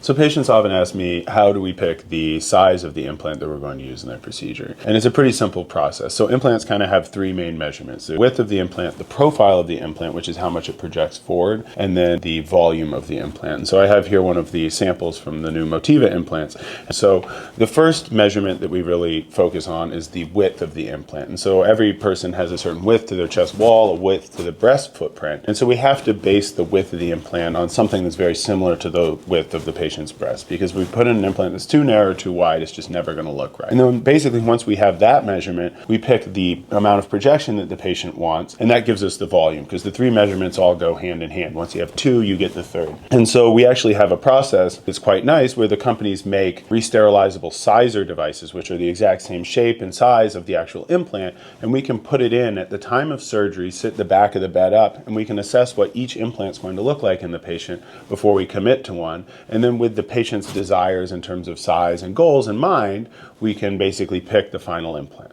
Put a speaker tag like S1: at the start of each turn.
S1: So patients often ask me, how do we pick the size of the implant that we're going to use in their procedure? And it's a pretty simple process. So implants kind of have three main measurements: the width of the implant, the profile of the implant, which is how much it projects forward, and then the volume of the implant. And so I have here one of the samples from the new Motiva implants. So the first measurement that we really focus on is the width of the implant. And so every person has a certain width to their chest wall, a width to the breast footprint. And so we have to base the width of the implant on something that's very similar to the width of the patient's breast, because we put in an implant that's too narrow or too wide, it's just never going to look right. And then basically once we have that measurement, we pick the amount of projection that the patient wants, and that gives us the volume, because the three measurements all go hand in hand. Once you have two, you get the third. And so we actually have a process that's quite nice where the companies make re-sterilizable sizer devices, which are the exact same shape and size of the actual implant, and we can put it in at the time of surgery, sit the back of the bed up, and we can assess what each implant's going to look like in the patient before we commit to one. And then with the patient's desires in terms of size and goals in mind, we can basically pick the final implant.